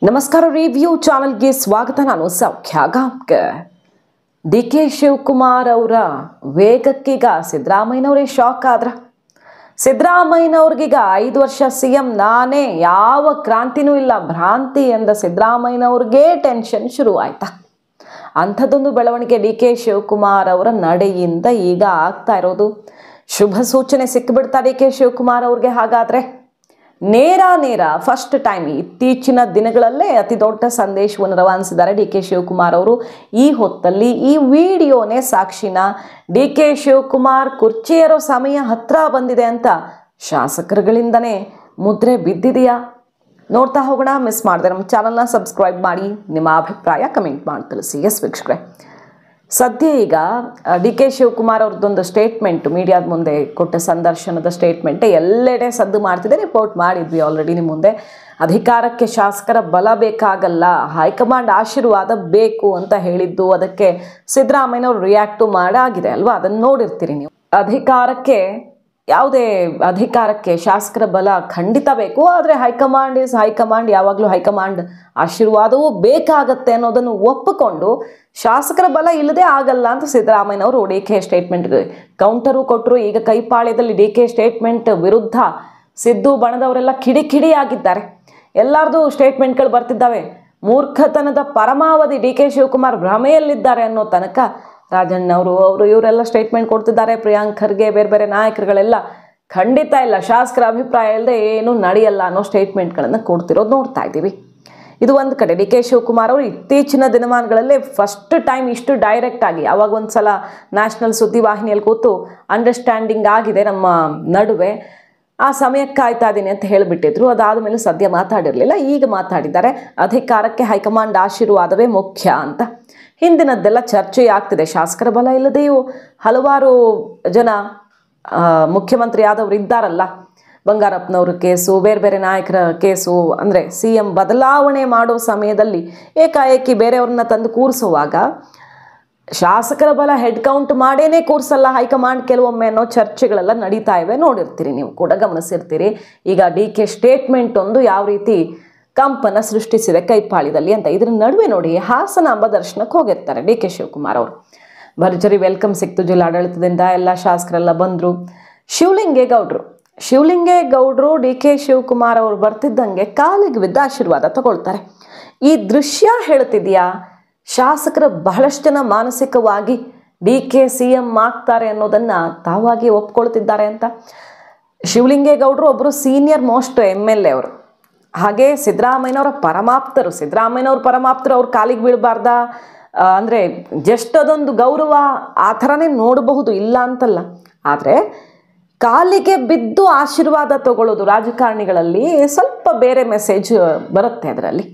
ನಮಸ್ಕಾರ ರಿವ್ಯೂ ಚಾನೆಲ್ಗೆ ಸ್ವಾಗತ. ನಾನು ಸೌಖ್ಯ ಗಾಂವ್ಕರ್. ಡಿ ಕೆ ಶಿವಕುಮಾರ್ ಅವರ ವೇಗಕ್ಕೀಗ ಸಿದ್ದರಾಮಯ್ಯನವರೇ ಶಾಕ್ ಆದ್ರ. ಸಿದ್ದರಾಮಯ್ಯನವ್ರಿಗೀಗ 5 ವರ್ಷ ಸಿಎಂ ನಾನೇ, ಯಾವ ಕ್ರಾಂತಿನೂ ಇಲ್ಲ, ಭ್ರಾಂತಿ ಎಂದ ಸಿದ್ದರಾಮಯ್ಯನವ್ರಿಗೆ ಟೆನ್ಷನ್ ಶುರು ಆಯ್ತಾ? ಅಂಥದ್ದೊಂದು ಬೆಳವಣಿಗೆ ಡಿ ಕೆ ಶಿವಕುಮಾರ್ ಅವರ ನಡೆಯಿಂದ ಈಗ ಆಗ್ತಾ ಇರೋದು. ಶುಭ ಸೂಚನೆ ಸಿಕ್ಕಿಬಿಡ್ತಾ ಡಿ ಕೆ ಶಿವಕುಮಾರ್ ಅವ್ರಿಗೆ. ಹಾಗಾದ್ರೆ ನೇರ ಫಸ್ಟ್ ಟೈಮ್ ಇತ್ತೀಚಿನ ದಿನಗಳಲ್ಲೇ ಅತಿ ದೊಡ್ಡ ಸಂದೇಶವನ್ನು ರವಾನಿಸಿದ್ದಾರೆ ಡಿ ಕೆ ಶಿವಕುಮಾರ್ ಅವರು. ಈ ಹೊತ್ತಲ್ಲಿ ಈ ವಿಡಿಯೋನೇ ಸಾಕ್ಷಿನ. ಡಿ ಕೆ ಶಿವಕುಮಾರ್ ಕುರ್ಚಿಯೇರೋ ಸಮಯ ಹತ್ರ ಬಂದಿದೆ ಅಂತ ಶಾಸಕರುಗಳಿಂದನೇ ಮುದ್ರೆ ಬಿದ್ದಿದೆಯಾ? ನೋಡ್ತಾ ಹೋಗೋಣ. ಮಿಸ್ ಮಾಡಿದೆ ನಮ್ಮ ಚಾನಲ್ನ ಸಬ್ಸ್ಕ್ರೈಬ್ ಮಾಡಿ, ನಿಮ್ಮ ಅಭಿಪ್ರಾಯ ಕಮೆಂಟ್ ಮಾಡಿ ತಿಳಿಸಿ. ಎಸ್ ವೀಕ್ಷಕರೇ, ಸದ್ಯ ಈಗ ಡಿ ಕೆ ಶಿವಕುಮಾರ್ ಅವ್ರದ್ದೊಂದು ಸ್ಟೇಟ್ಮೆಂಟ್ ಮೀಡಿಯಾದ ಮುಂದೆ ಕೊಟ್ಟ ಸಂದರ್ಶನದ ಸ್ಟೇಟ್ಮೆಂಟ್ ಎಲ್ಲೆಡೆ ಸದ್ದು ಮಾಡ್ತಿದೆ. ರಿಪೋರ್ಟ್ ಮಾಡಿದ್ವಿ ಆಲ್ರೆಡಿ ನಿಮ್ಮ ಮುಂದೆ. ಅಧಿಕಾರಕ್ಕೆ ಶಾಸಕರ ಬಲ ಬೇಕಾಗಲ್ಲ, ಹೈಕಮಾಂಡ್ ಆಶೀರ್ವಾದ ಬೇಕು ಅಂತ ಹೇಳಿದ್ದು, ಅದಕ್ಕೆ ಸಿದ್ದರಾಮಯ್ಯನವ್ರು ರಿಯಾಕ್ಟು ಮಾಡಾಗಿದೆ ಅಲ್ವಾ? ಅದನ್ನು ನೋಡಿರ್ತೀರಿ ನೀವು. ಯಾವುದೇ ಅಧಿಕಾರಕ್ಕೆ ಶಾಸಕರ ಬಲ ಖಂಡಿತ ಬೇಕು, ಆದರೆ ಹೈಕಮಾಂಡ್ ಈಸ್ ಹೈಕಮಾಂಡ್, ಯಾವಾಗಲೂ ಹೈಕಮಾಂಡ್ ಆಶೀರ್ವಾದವೂ ಬೇಕಾಗತ್ತೆ ಅನ್ನೋದನ್ನು ಒಪ್ಪಿಕೊಂಡು ಶಾಸಕರ ಬಲ ಇಲ್ಲದೆ ಆಗಲ್ಲ ಅಂತ ಸಿದ್ದರಾಮಯ್ಯನವರು ಡಿ ಕೆ ಸ್ಟೇಟ್ಮೆಂಟ್ಗೆ ಕೌಂಟರು ಕೊಟ್ಟರು. ಈಗ ಕೈಪಾಳ್ಯದಲ್ಲಿ ಡಿ ಕೆ ಸ್ಟೇಟ್ಮೆಂಟ್ ವಿರುದ್ಧ ಸಿದ್ದು ಬಣದವರೆಲ್ಲ ಕಿಡಿ ಆಗಿದ್ದಾರೆ. ಎಲ್ಲರದು ಸ್ಟೇಟ್ಮೆಂಟ್ಗಳು ಬರ್ತಿದ್ದಾವೆ. ಮೂರ್ಖತನದ ಪರಮಾವಧಿ ಡಿ ಕೆ ಶಿವಕುಮಾರ್ ಭ್ರಮೆಯಲ್ಲಿದ್ದಾರೆ ಅನ್ನೋ ತನಕ ರಾಜಣ್ಣವರು ಇವರೆಲ್ಲ ಸ್ಟೇಟ್ಮೆಂಟ್ ಕೊಡ್ತಿದ್ದಾರೆ. ಪ್ರಿಯಾಂಕ್ ಖರ್ಗೆ, ಬೇರೆ ನಾಯಕರುಗಳೆಲ್ಲ ಖಂಡಿತ ಇಲ್ಲ, ಶಾಸಕರ ಅಭಿಪ್ರಾಯ ಇಲ್ಲದೆ ಏನೂ ನಡೆಯಲ್ಲ ಅನ್ನೋ ಸ್ಟೇಟ್ಮೆಂಟ್ಗಳನ್ನು ಕೊಡ್ತಿರೋದು ನೋಡ್ತಾ ಇದ್ದೀವಿ. ಇದು ಒಂದು ಕಡೆ. ಡಿ ಕೆ ಶಿವಕುಮಾರ್ ಅವರು ಇತ್ತೀಚಿನ ದಿನಮಾನಗಳಲ್ಲೇ ಫಸ್ಟ್ ಟೈಮ್ ಇಷ್ಟು ಡೈರೆಕ್ಟ್ ಆಗಿ, ಅವಾಗ ಒಂದು ಸಲ ನ್ಯಾಷನಲ್ ಸುದ್ದಿವಾಹಿನಿಯಲ್ಲಿ ಕೂತು ಅಂಡರ್ಸ್ಟ್ಯಾಂಡಿಂಗ್ ಆಗಿದೆ ನಮ್ಮ ನಡುವೆ, ಆ ಸಮಯಕ್ಕೆ ಕಾಯ್ತಾ ಇದ್ದೀನಿ ಅಂತ ಹೇಳಿಬಿಟ್ಟಿದ್ರು. ಅದಾದಮೇಲೆ ಸದ್ಯ ಮಾತಾಡಿರಲಿಲ್ಲ. ಈಗ ಮಾತಾಡಿದ್ದಾರೆ. ಅಧಿಕಾರಕ್ಕೆ ಹೈಕಮಾಂಡ್ ಆಶೀರ್ವಾದವೇ ಮುಖ್ಯ ಅಂತ. ಹಿಂದಿನದ್ದೆಲ್ಲ ಚರ್ಚೆ ಆಗ್ತಿದೆ. ಶಾಸಕರ ಬಲ ಇಲ್ಲದೆಯೂ ಹಲವಾರು ಜನ ಮುಖ್ಯಮಂತ್ರಿ ಆದವರು ಇದ್ದಾರಲ್ಲ. ಬಂಗಾರಪ್ಪನವ್ರ ಕೇಸು, ಬೇರೆ ನಾಯಕರ ಕೇಸು, ಅಂದರೆ ಸಿ ಎಂ ಬದಲಾವಣೆ ಮಾಡೋ ಸಮಯದಲ್ಲಿ ಏಕಾಏಕಿ ಬೇರೆಯವ್ರನ್ನ ತಂದು ಕೂರಿಸುವಾಗ ಶಾಸಕರ ಬಲ ಹೆಡ್ ಕೌಂಟ್ ಮಾಡೇನೆ ಕೂರಿಸಲ್ಲ ಹೈಕಮಾಂಡ್ ಕೆಲವೊಮ್ಮೆ ಅನ್ನೋ ಚರ್ಚೆಗಳೆಲ್ಲ ನಡೀತಾ ಇವೆ. ನೋಡಿರ್ತೀರಿ, ನೀವು ಕೂಡ ಗಮನಿಸಿರ್ತೀರಿ. ಈಗ ಡಿ ಕೆ ಸ್ಟೇಟ್ಮೆಂಟ್ ಒಂದು ಯಾವ ರೀತಿ ಕಂಪನ ಸೃಷ್ಟಿಸಿದೆ ಕೈಪಾಳ್ಯದಲ್ಲಿ ಅಂತ. ಇದ್ರ ನಡುವೆ ನೋಡಿ, ಹಾಸನಾಂಬ ದರ್ಶನಕ್ಕೆ ಹೋಗಿರ್ತಾರೆ ಡಿ ಕೆ ಶಿವಕುಮಾರ್ ಅವರು. ಭರ್ಜರಿ ವೆಲ್ಕಮ್ ಸಿಕ್ತು ಜಿಲ್ಲಾಡಳಿತದಿಂದ. ಎಲ್ಲ ಶಾಸಕರೆಲ್ಲ ಬಂದರು. ಶಿವಲಿಂಗೇಗೌಡರು ಡಿ ಕೆ ಶಿವಕುಮಾರ್ ಅವರು ಬರ್ತಿದ್ದಂಗೆ ಕಾಲಿಗೆ ಬಿದ್ದ ಆಶೀರ್ವಾದ ತಗೊಳ್ತಾರೆ. ಈ ದೃಶ್ಯ ಹೇಳ್ತಿದ್ಯಾ ಶಾಸಕರ ಬಹಳಷ್ಟು ಜನ ಮಾನಸಿಕವಾಗಿ ಡಿ ಕೆ ಸಿ ಎಂ ಆಗ್ತಾರೆ ಅನ್ನೋದನ್ನು ತಾವಾಗಿ ಒಪ್ಕೊಳ್ತಿದ್ದಾರೆ ಅಂತ. ಶಿವಲಿಂಗೇಗೌಡರು ಒಬ್ಬರು ಸೀನಿಯರ್ ಮೋಸ್ಟ್ MLA ಅವರು, ಹಾಗೆ ಸಿದ್ದರಾಮಯ್ಯನವರ ಪರಮಾಪ್ತರು ಅವ್ರ ಕಾಲಿಗೆ ಬೀಳಬಾರ್ದ ಅಂದರೆ ಜಸ್ಟ್ ಅದೊಂದು ಗೌರವ ಆ ಥರನೇ ನೋಡಬಹುದು, ಇಲ್ಲ ಅಂತಲ್ಲ. ಆದರೆ ಕಾಲಿಗೆ ಬಿದ್ದು ಆಶೀರ್ವಾದ ತಗೊಳ್ಳೋದು ರಾಜಕಾರಣಿಗಳಲ್ಲಿ ಸ್ವಲ್ಪ ಬೇರೆ ಮೆಸೇಜ್ ಬರುತ್ತೆ ಅದರಲ್ಲಿ.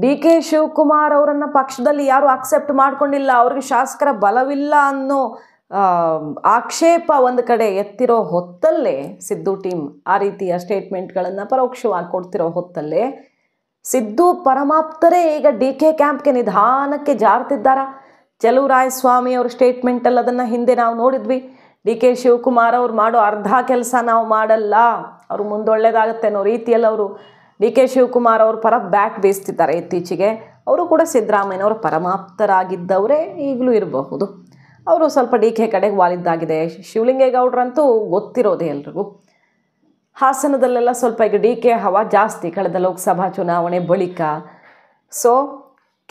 ಡಿ ಕೆ ಶಿವಕುಮಾರ್ ಅವರನ್ನು ಪಕ್ಷದಲ್ಲಿ ಯಾರು ಅಕ್ಸೆಪ್ಟ್ ಮಾಡ್ಕೊಂಡಿಲ್ಲ, ಅವ್ರಿಗೆ ಶಾಸಕರ ಬಲವಿಲ್ಲ ಅನ್ನೋ ಆಕ್ಷೇಪ ಒಂದು ಕಡೆ ಎತ್ತಿರೋ ಹೊತ್ತಲ್ಲೇ ಸಿದ್ದು ಟೀಮ್ ಆ ರೀತಿಯ ಸ್ಟೇಟ್ಮೆಂಟ್ಗಳನ್ನು ಪರೋಕ್ಷವಾಗಿ ಕೊಡ್ತಿರೋ ಹೊತ್ತಲ್ಲೇ ಸಿದ್ದು ಪರಮಾಪ್ತರೇ ಈಗ ಡಿ ಕೆ ಕ್ಯಾಂಪ್ಗೆ ನಿಧಾನಕ್ಕೆ ಜಾರ್ತಿದ್ದಾರ. ಚಲುವರಾಯಸ್ವಾಮಿ ಅವ್ರ ಸ್ಟೇಟ್ಮೆಂಟಲ್ಲಿ ಅದನ್ನು ಹಿಂದೆ ನಾವು ನೋಡಿದ್ವಿ. ಡಿ ಕೆ ಶಿವಕುಮಾರ್ ಅವ್ರು ಮಾಡೋ ಅರ್ಧ ಕೆಲಸ ನಾವು ಮಾಡಲ್ಲ, ಅವರು ಮುಂದೊಳ್ಳೇದಾಗತ್ತೆ ಅನ್ನೋ ರೀತಿಯಲ್ಲಿ ಅವರು ಡಿ ಕೆ ಶಿವಕುಮಾರ್ ಅವ್ರ ಪರ ಬ್ಯಾಟ್ ಬೀಸ್ತಿದ್ದಾರೆ ಇತ್ತೀಚೆಗೆ. ಅವರು ಕೂಡ ಸಿದ್ದರಾಮಯ್ಯನವರ ಪರಮಾಪ್ತರಾಗಿದ್ದವರೇ ಈಗಲೂ ಇರಬಹುದು. ಅವರು ಸ್ವಲ್ಪ ಡಿ ಕೆ ಕಡೆಗೆ ವಾಲಿದ್ದಾಗಿದೆ. ಶಿವಲಿಂಗೇಗೌಡರಂತೂ ಗೊತ್ತಿರೋದೇ ಎಲ್ರಿಗೂ. ಹಾಸನದಲ್ಲೆಲ್ಲ ಸ್ವಲ್ಪ ಈಗ ಡಿ ಕೆ ಹವಾ ಜಾಸ್ತಿ ಕಳೆದ ಲೋಕಸಭಾ ಚುನಾವಣೆ ಬಳಿಕ. ಸೊ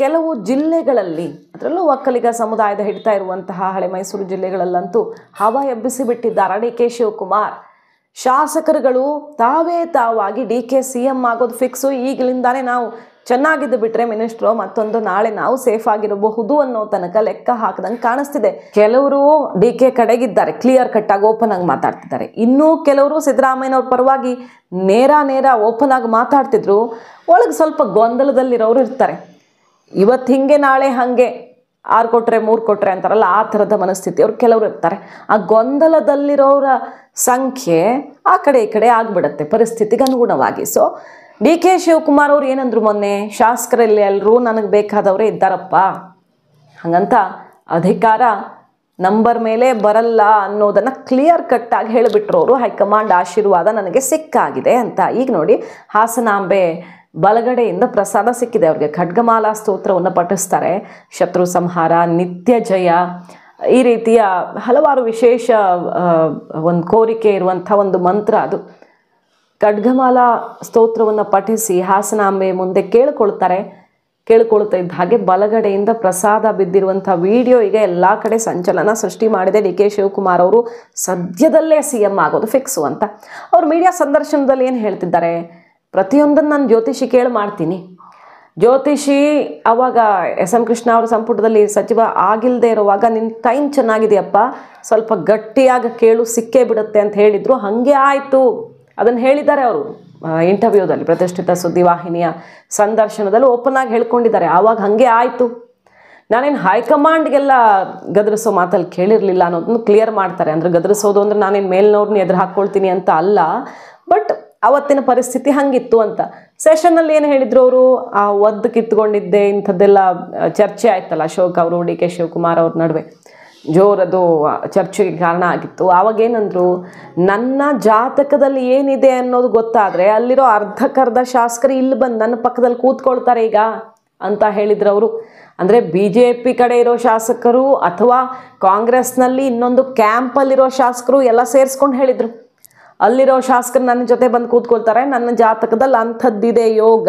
ಕೆಲವು ಜಿಲ್ಲೆಗಳಲ್ಲಿ, ಅದರಲ್ಲೂ ಒಕ್ಕಲಿಗ ಸಮುದಾಯದ ಹಿಡಿತಾ ಇರುವಂತಹ ಹಳೆ ಮೈಸೂರು ಜಿಲ್ಲೆಗಳಲ್ಲಂತೂ ಹವಾ ಎಬ್ಬಿಸಿ ಬಿಟ್ಟಿದ್ದಾರೆ ಡಿ ಕೆ ಶಿವಕುಮಾರ್. ಶಾಸಕರುಗಳು ತಾವಾಗಿ ಡಿ ಕೆ ಸಿ ಎಂ ಆಗೋದು ಫಿಕ್ಸು, ಈಗಲಿಂದಾನೇ ನಾವು ಚೆನ್ನಾಗಿದ್ದು ಬಿಟ್ಟರೆ ಮಿನಿಸ್ಟ್ರು ಮತ್ತೊಂದು ನಾಳೆ ನಾವು ಸೇಫ್ ಆಗಿರಬಹುದು ಅನ್ನೋ ತನಕ ಲೆಕ್ಕ ಹಾಕದಂಗೆ ಕಾಣಿಸ್ತಿದೆ. ಕೆಲವರು ಡಿ ಕೆ ಕಡೆಗಿದ್ದಾರೆ, ಕ್ಲಿಯರ್ ಕಟ್ಟಾಗಿ ಓಪನ್ ಆಗಿ ಮಾತಾಡ್ತಿದ್ದಾರೆ. ಇನ್ನೂ ಕೆಲವರು ಸಿದ್ದರಾಮಯ್ಯನವ್ರ ಪರವಾಗಿ ನೇರ ಓಪನ್ ಆಗಿ ಮಾತಾಡ್ತಿದ್ರು. ಒಳಗೆ ಸ್ವಲ್ಪ ಗೊಂದಲದಲ್ಲಿರೋರು ಇರ್ತಾರೆ. ಇವತ್ತು ಹಿಂಗೆ ನಾಳೆ ಹಾಗೆ 6 ಕೊಟ್ಟರೆ 3 ಕೊಟ್ಟರೆ ಅಂತಾರಲ್ಲ, ಆ ಥರದ ಮನಸ್ಥಿತಿ ಅವ್ರು ಕೆಲವರು ಇರ್ತಾರೆ. ಆ ಗೊಂದಲದಲ್ಲಿರೋರ ಸಂಖ್ಯೆ ಆ ಕಡೆ ಈ ಕಡೆ ಆಗಿಬಿಡುತ್ತೆ ಪರಿಸ್ಥಿತಿಗೆ ಅನುಗುಣವಾಗಿ. ಸೊ ಡಿ ಕೆ ಶಿವಕುಮಾರ್ ಅವ್ರು ಏನಂದ್ರು ಮೊನ್ನೆ, ಶಾಸಕರಲ್ಲಿ ಎಲ್ಲರೂ ನನಗೆ ಬೇಕಾದವರೇ ಇದ್ದಾರಪ್ಪ, ಹಾಗಂತ ಅಧಿಕಾರ ನಂಬರ್ ಮೇಲೆ ಬರಲ್ಲ ಅನ್ನೋದನ್ನು ಕ್ಲಿಯರ್ ಕಟ್ಟಾಗಿ ಹೇಳಿಬಿಟ್ರು ಅವರು. ಹೈಕಮಾಂಡ್ ಆಶೀರ್ವಾದ ನನಗೆ ಸಿಕ್ಕಾಗಿದೆ ಅಂತ. ಈಗ ನೋಡಿ, ಹಾಸನಾಂಬೆ ಬಲಗಡೆಯಿಂದ ಪ್ರಸಾದ ಸಿಕ್ಕಿದೆ ಅವ್ರಿಗೆ. ಖಡ್ಗಮಾಲಾ ಸ್ತೋತ್ರವನ್ನು ಪಠಿಸ್ತಾರೆ, ಶತ್ರು ಸಂಹಾರ, ನಿತ್ಯ ಜಯ, ಈ ರೀತಿಯ ಹಲವಾರು ವಿಶೇಷ ಒಂದು ಕೋರಿಕೆ ಇರುವಂಥ ಒಂದು ಮಂತ್ರ ಅದು. ಖಡ್ಗಮಾಲಾ ಸ್ತೋತ್ರವನ್ನು ಪಠಿಸಿ ಹಾಸನಾಂಬೆ ಮುಂದೆ ಕೇಳ್ಕೊಳ್ತಾ ಇದ್ದ ಹಾಗೆ ಬಲಗಡೆಯಿಂದ ಪ್ರಸಾದ ಬಿದ್ದಿರುವಂಥ ವಿಡಿಯೋ ಈಗ ಎಲ್ಲ ಕಡೆ ಸಂಚಲನ ಸೃಷ್ಟಿ ಮಾಡಿದೆ. ಡಿ ಕೆ ಶಿವಕುಮಾರ್ ಅವರು ಸದ್ಯದಲ್ಲೇ CM ಆಗೋದು ಫಿಕ್ಸು ಅಂತ. ಅವರು ಮೀಡಿಯಾ ಸಂದರ್ಶನದಲ್ಲಿ ಏನು ಹೇಳ್ತಿದ್ದಾರೆ, ಪ್ರತಿಯೊಂದನ್ನು ನಾನು ಜ್ಯೋತಿಷಿ ಕೇಳಿ ಮಾಡ್ತೀನಿ. ಜ್ಯೋತಿಷಿ ಅವಾಗ SM ಕೃಷ್ಣ ಅವರ ಸಂಪುಟದಲ್ಲಿ ಸಚಿವ ಆಗಿಲ್ಲದೆ ಇರುವಾಗ, ನಿನ್ನ ಟೈಮ್ ಚೆನ್ನಾಗಿದೆಯಪ್ಪ, ಸ್ವಲ್ಪ ಗಟ್ಟಿಯಾಗಿ ಕೇಳು, ಸಿಕ್ಕೇ ಬಿಡುತ್ತೆ ಅಂತ ಹೇಳಿದರು. ಹಾಗೆ ಆಯಿತು, ಅದನ್ನು ಹೇಳಿದ್ದಾರೆ ಅವರು ಇಂಟರ್ವ್ಯೂದಲ್ಲಿ, ಪ್ರತಿಷ್ಠಿತ ಸುದ್ದಿವಾಹಿನಿಯ ಸಂದರ್ಶನದಲ್ಲಿ ಓಪನ್ ಆಗಿ ಹೇಳ್ಕೊಂಡಿದ್ದಾರೆ. ಆವಾಗ ಹಾಗೆ ಆಯಿತು, ನಾನೇನು ಹೈಕಮಾಂಡ್ಗೆಲ್ಲ ಗದರಿಸೋ ಮಾತಲ್ಲಿ ಕೇಳಿರಲಿಲ್ಲ ಅನ್ನೋದನ್ನು ಕ್ಲಿಯರ್ ಮಾಡ್ತಾರೆ. ಅಂದರೆ ಗದರಿಸೋದು ಅಂದರೆ ನಾನೇನು ಮೇಲ್ನವ್ರನ್ನ ಎದುರು ಹಾಕ್ಕೊಳ್ತೀನಿ ಅಂತ ಅಲ್ಲ, ಬಟ್ ಅವತ್ತಿನ ಪರಿಸ್ಥಿತಿ ಹಂಗಿತ್ತು ಅಂತ. ಸೆಷನ್ನಲ್ಲಿ ಏನು ಹೇಳಿದ್ರು ಅವರು, ಆ ಒದ್ದು ಕಿತ್ಕೊಂಡಿದ್ದೆ ಇಂಥದ್ದೆಲ್ಲ ಚರ್ಚೆ ಆಯ್ತಲ್ಲ, ಅಶೋಕ್ ಅವರು ಡಿ ಕೆ ಶಿವಕುಮಾರ್ ಅವ್ರ ನಡುವೆ ಜೋರದು ಚರ್ಚೆಗೆ ಕಾರಣ ಆಗಿತ್ತು. ಆವಾಗೇನಂದ್ರು, ನನ್ನ ಜಾತಕದಲ್ಲಿ ಏನಿದೆ ಅನ್ನೋದು ಗೊತ್ತಾದರೆ ಅಲ್ಲಿರೋ ಅರ್ಧಕ್ಕರ್ಧ ಶಾಸಕರು ಇಲ್ಲಿ ಬಂದು ನನ್ನ ಪಕ್ಕದಲ್ಲಿ ಕೂತ್ಕೊಳ್ತಾರೆ ಈಗ ಅಂತ ಹೇಳಿದ್ರು ಅವರು. ಅಂದರೆ BJP ಕಡೆ ಇರೋ ಶಾಸಕರು ಅಥವಾ ಕಾಂಗ್ರೆಸ್ನಲ್ಲಿ ಇನ್ನೊಂದು ಕ್ಯಾಂಪಲ್ಲಿರೋ ಶಾಸಕರು ಎಲ್ಲ ಸೇರಿಸ್ಕೊಂಡು ಹೇಳಿದರು, ಅಲ್ಲಿರೋ ಶಾಸಕರು ನನ್ನ ಜೊತೆ ಬಂದು ಕೂತ್ಕೊಳ್ತಾರೆ, ನನ್ನ ಜಾತಕದಲ್ಲಿ ಅಂಥದ್ದಿದೆ ಯೋಗ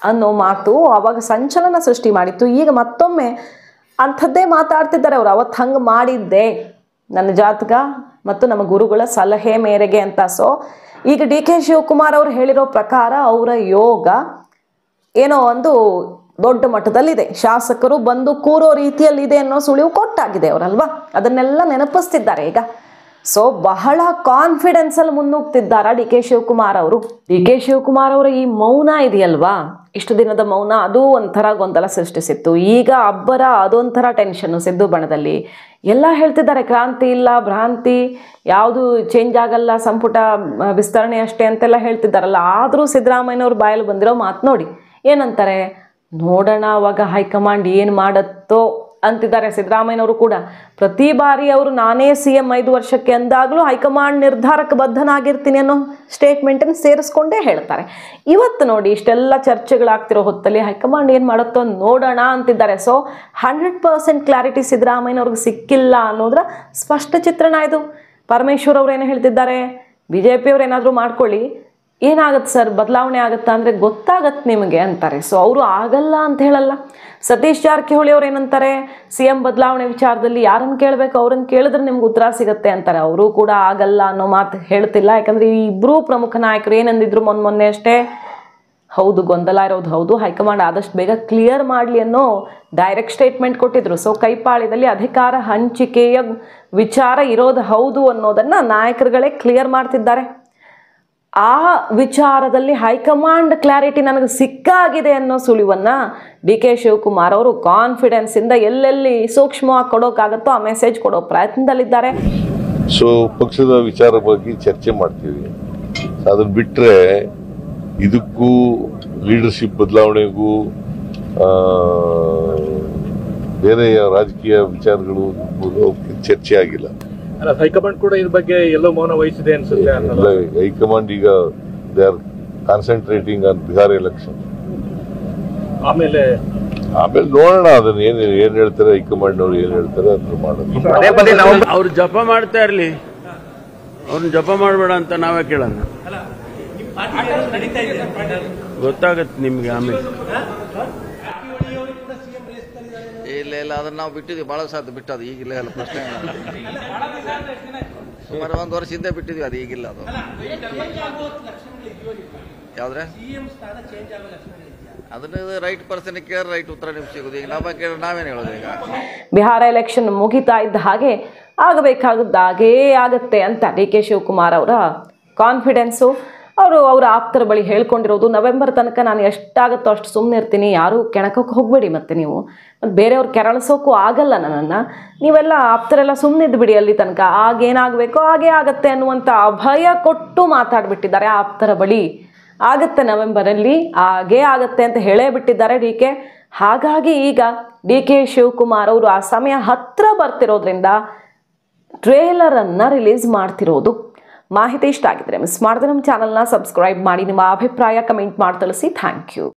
ಅನ್ನೋ ಮಾತು ಆವಾಗ ಸಂಚಲನ ಸೃಷ್ಟಿ ಮಾಡಿತ್ತು. ಈಗ ಮತ್ತೊಮ್ಮೆ ಅಂಥದ್ದೇ ಮಾತಾಡ್ತಿದ್ದಾರೆ ಅವರು, ಅವತ್ತು ಹಂಗೆ ಮಾಡಿದ್ದೆ ನನ್ನ ಜಾತಕ ಮತ್ತು ನಮ್ಮ ಗುರುಗಳ ಸಲಹೆ ಮೇರೆಗೆ ಅಂತ. ಸೊ ಈಗ ಡಿ ಕೆ ಶಿವಕುಮಾರ್ ಅವರು ಹೇಳಿರೋ ಪ್ರಕಾರ ಅವರ ಯೋಗ ಏನೋ ಒಂದು ದೊಡ್ಡ ಮಟ್ಟದಲ್ಲಿದೆ, ಶಾಸಕರು ಬಂದು ಕೂರೋ ರೀತಿಯಲ್ಲಿದೆ ಅನ್ನೋ ಸುಳಿವು ಕೊಟ್ಟಾಗಿದೆ ಅವರಲ್ವಾ, ಅದನ್ನೆಲ್ಲ ನೆನಪಿಸ್ತಿದ್ದಾರೆ ಈಗ. ಸೊ ಬಹಳ ಕಾನ್ಫಿಡೆನ್ಸಲ್ಲಿ ಮುನ್ನುಗ್ತಿದ್ದಾರ ಡಿ ಕೆ ಶಿವಕುಮಾರ್ ಅವರು. ಡಿ ಕೆ ಶಿವಕುಮಾರ್ ಅವರ ಈ ಮೌನ ಇದೆಯಲ್ವಾ, ಇಷ್ಟು ದಿನದ ಮೌನ, ಅದು ಒಂಥರ ಗೊಂದಲ ಸೃಷ್ಟಿಸಿತ್ತು. ಈಗ ಅಬ್ಬರ ಅದೊಂಥರ ಟೆನ್ಷನ್ನು ಸಿದ್ದು ಬಣದಲ್ಲಿ. ಎಲ್ಲ ಹೇಳ್ತಿದ್ದಾರೆ ಕ್ರಾಂತಿ ಇಲ್ಲ, ಭ್ರಾಂತಿ, ಯಾವುದು ಚೇಂಜ್ ಆಗಲ್ಲ, ಸಂಪುಟ ವಿಸ್ತರಣೆ ಅಷ್ಟೇ ಅಂತೆಲ್ಲ ಹೇಳ್ತಿದ್ದಾರಲ್ಲ. ಆದರೂ ಸಿದ್ದರಾಮಯ್ಯನವ್ರ ಬಾಯಲ್ಲಿ ಬಂದಿರೋ ಮಾತು ನೋಡಿ, ಏನಂತಾರೆ, ನೋಡೋಣ ಅವಾಗ ಹೈಕಮಾಂಡ್ ಏನು ಮಾಡತ್ತೋ ಅಂತಿದ್ದಾರೆ ಸಿದ್ದರಾಮಯ್ಯನವರು ಕೂಡ. ಪ್ರತಿ ಬಾರಿ ಅವರು ನಾನೇ CM 5 ವರ್ಷಕ್ಕೆ ಅಂದಾಗಲೂ ಹೈಕಮಾಂಡ್ ನಿರ್ಧಾರಕ್ಕೆ ಬದ್ಧನಾಗಿರ್ತೀನಿ ಅನ್ನೋ ಸ್ಟೇಟ್ಮೆಂಟನ್ನು ಸೇರಿಸ್ಕೊಂಡೇ ಹೇಳ್ತಾರೆ. ಇವತ್ತು ನೋಡಿ, ಇಷ್ಟೆಲ್ಲ ಚರ್ಚೆಗಳಾಗ್ತಿರೋ ಹೊತ್ತಲ್ಲಿ ಹೈಕಮಾಂಡ್ ಏನು ಮಾಡುತ್ತೋ ನೋಡೋಣ ಅಂತಿದ್ದಾರೆ. ಸೊ 100% ಕ್ಲಾರಿಟಿ ಸಿದ್ದರಾಮಯ್ಯನವ್ರಿಗೆ ಸಿಕ್ಕಿಲ್ಲ ಅನ್ನೋದ್ರ ಸ್ಪಷ್ಟ ಚಿತ್ರಣ ಇದು. ಪರಮೇಶ್ವರ್ ಅವ್ರು ಏನು ಹೇಳ್ತಿದ್ದಾರೆ, BJP ಅವ್ರು ಏನಾದರೂ ಮಾಡ್ಕೊಳ್ಳಿ, ಏನಾಗುತ್ತೆ ಸರ್, ಬದಲಾವಣೆ ಆಗುತ್ತಾ ಅಂದರೆ ಗೊತ್ತಾಗತ್ತೆ ನಿಮಗೆ ಅಂತಾರೆ. ಸೊ ಅವರು ಆಗಲ್ಲ ಅಂತ ಹೇಳಲ್ಲ. ಸತೀಶ್ ಜಾರಕಿಹೊಳಿ ಅವ್ರು ಏನಂತಾರೆ, CM ಬದಲಾವಣೆ ವಿಚಾರದಲ್ಲಿ ಯಾರನ್ನು ಕೇಳಬೇಕು ಅವ್ರನ್ನ ಕೇಳಿದ್ರೆ ನಿಮ್ಗೆ ಉತ್ತರ ಸಿಗುತ್ತೆ ಅಂತಾರೆ. ಅವರು ಕೂಡ ಆಗಲ್ಲ ಅನ್ನೋ ಮಾತು ಹೇಳ್ತಿಲ್ಲ. ಯಾಕಂದರೆ ಈ ಇಬ್ಬರೂ ಪ್ರಮುಖ ನಾಯಕರು ಏನಂದಿದ್ರು ಮೊನ್ನೆ ಅಷ್ಟೇ, ಹೌದು ಗೊಂದಲ ಇರೋದು ಹೌದು, ಹೈಕಮಾಂಡ್ ಆದಷ್ಟು ಬೇಗ ಕ್ಲಿಯರ್ ಮಾಡಲಿ ಅನ್ನೋ ಡೈರೆಕ್ಟ್ ಸ್ಟೇಟ್ಮೆಂಟ್ ಕೊಟ್ಟಿದ್ರು. ಸೊ ಕೈಪಾಳ್ಯದಲ್ಲಿ ಅಧಿಕಾರ ಹಂಚಿಕೆಯ ವಿಚಾರ ಇರೋದು ಹೌದು ಅನ್ನೋದನ್ನು ನಾಯಕರುಗಳೇ ಕ್ಲಿಯರ್ ಮಾಡ್ತಿದ್ದಾರೆ. ಆ ವಿಚಾರದಲ್ಲಿ ಹೈಕಮಾಂಡ್ ಕ್ಲಾರಿಟಿ ನನಗೆ ಸಿಕ್ಕಾಗಿದೆ ಅನ್ನೋ ಸುಳಿವನ್ನು ಡಿ ಕೆ ಶಿವಕುಮಾರ್ ಅವರು ಕಾನ್ಫಿಡೆನ್ಸಿಂದ ಎಲ್ಲೆಲ್ಲಿ ಸೂಕ್ಷ್ಮವಾಗಿ ಕೊಡೋಕ್ಕಾಗತ್ತೋ ಆ ಮೆಸೇಜ್ ಕೊಡೋ ಪ್ರಯತ್ನದಲ್ಲಿದ್ದಾರೆ. ಸೊ ಪಕ್ಷದ ವಿಚಾರ ಬಗ್ಗೆ ಚರ್ಚೆ ಮಾಡ್ತೀವಿ. ಅದನ್ನ ಬಿಟ್ಟರೆ ಇದಕ್ಕೂ ಲೀಡರ್ಶಿಪ್ ಬದಲಾವಣೆಗೂ ಬೇರೆ ರಾಜಕೀಯ ವಿಚಾರಗಳು ಚರ್ಚೆ ಆಗಿಲ್ಲ. ಹೈಕಮಾಂಡ್ ಕೂಡ ಇದ್ರ ಬಗ್ಗೆ ಎಲ್ಲೋ ಮೌನ ವಹಿಸಿದೆ ಅನ್ಸುತ್ತೆ. ಹೈಕಮಾಂಡ್ ಈಗ they are concentrating on Bihar election. ಆಮೇಲೆ ನೋಡೋಣ ಅದನ್ನ ಏನ್ ಹೇಳ್ತಾರೆ ಹೈಕಮಾಂಡ್ ಅವ್ರು ಏನ್ ಹೇಳ್ತಾರೆ ಅದನ್ನ ಮಾಡೋದು. ಅವ್ರು ಜಪ ಮಾಡ್ತಾ ಇರ್ಲಿ, ಅವ್ರನ್ನ ಜಪ ಮಾಡಬೇಡ ಅಂತ ನಾವೇ ಕೇಳೋಣ, ಗೊತ್ತಾಗತ್ತೆ ನಿಮ್ಗೆ ಆಮೇಲೆ. ಇಲ್ಲ ಅದನ್ನ ನಾವು ಬಿಟ್ಟಿದ್ವಿ, ಬಹಳ ಸಾಧ್ಯ ಬಿಟ್ಟದು, ಈಗಿಲ್ಲ ಎಲ್ಲ ಪ್ರಶ್ನೆ. ಸುಮಾರು 1 ವರ್ಷ ಹಿಂದೆ ಬಿಟ್ಟಿದ್ವಿ, ಅದು ಈಗಿಲ್ಲ. ಅದು ಯಾವ್ದ್ರೆ ಅದನ್ನ ರೈಟ್ ಪರ್ಸನ್ ಕೇಳಿ ರೈಟ್ ಉತ್ತರ ನಿಮ್ಗೆ ಸಿಗೋದು. ಈಗ ನಮ್ಮ ಕೇಳಿ ನಾವೇನು ಹೇಳೋದು. ಈಗ ಬಿಹಾರ ಎಲೆಕ್ಷನ್ ಮುಗಿತಾ ಇದ್ದ ಹಾಗೆ ಆಗಬೇಕಾಗದ್ದಾಗೇ ಆಗತ್ತೆ ಅಂತ ಡಿ ಕೆ ಶಿವಕುಮಾರ್ ಅವರ ಕಾನ್ಫಿಡೆನ್ಸು. ಅವ್ರ ಆಪ್ತರ ಬಳಿ ಹೇಳ್ಕೊಂಡಿರೋದು ನವೆಂಬರ್ ತನಕ ನಾನು ಎಷ್ಟಾಗುತ್ತೋ ಅಷ್ಟು ಸುಮ್ಮನೆ ಇರ್ತೀನಿ, ಯಾರೂ ಕೆಣಕಕ್ಕೆ ಹೋಗಬೇಡಿ, ಮತ್ತೆ ನೀವು ಮತ್ತು ಬೇರೆಯವ್ರು ಕೆರಳಿಸೋಕ್ಕೂ ಆಗಲ್ಲ ನನ್ನನ್ನು, ನೀವೆಲ್ಲ ಆಪ್ತರೆಲ್ಲ ಸುಮ್ಮನಿದ್ದು ಬಿಡಿ ಅಲ್ಲಿ ತನಕ, ಆಗೇನಾಗಬೇಕೋ ಹಾಗೇ ಆಗತ್ತೆ ಅನ್ನುವಂಥ ಅಭಯ ಕೊಟ್ಟು ಮಾತಾಡಿಬಿಟ್ಟಿದ್ದಾರೆ ಆಪ್ತರ ಬಳಿ. ಆಗತ್ತೆ ನವೆಂಬರಲ್ಲಿ, ಹಾಗೇ ಆಗತ್ತೆ ಅಂತ ಹೇಳೇ ಬಿಟ್ಟಿದ್ದಾರೆ ಡಿ ಕೆ. ಹಾಗಾಗಿ ಈಗ ಡಿ ಕೆ ಶಿವಕುಮಾರ್ ಅವರು ಆ ಸಮಯ ಹತ್ತಿರ ಬರ್ತಿರೋದ್ರಿಂದ ಟ್ರೇಲರನ್ನು ರಿಲೀಸ್ ಮಾಡ್ತಿರೋದು. ಮಾಹಿತಿ ಇಷ್ಟ ಆಗಿದ್ರೆ ಮಿಸ್ ಮಾಡಿದ್ರೆ ನಮ್ಮ ಚಾನಲ್ನ ಸಬ್ಸ್ಕ್ರೈಬ್ ಮಾಡಿ, ನಿಮ್ಮ ಅಭಿಪ್ರಾಯ ಕಮೆಂಟ್ ಮಾಡಿ ತಿಳಿಸಿ. Thank you.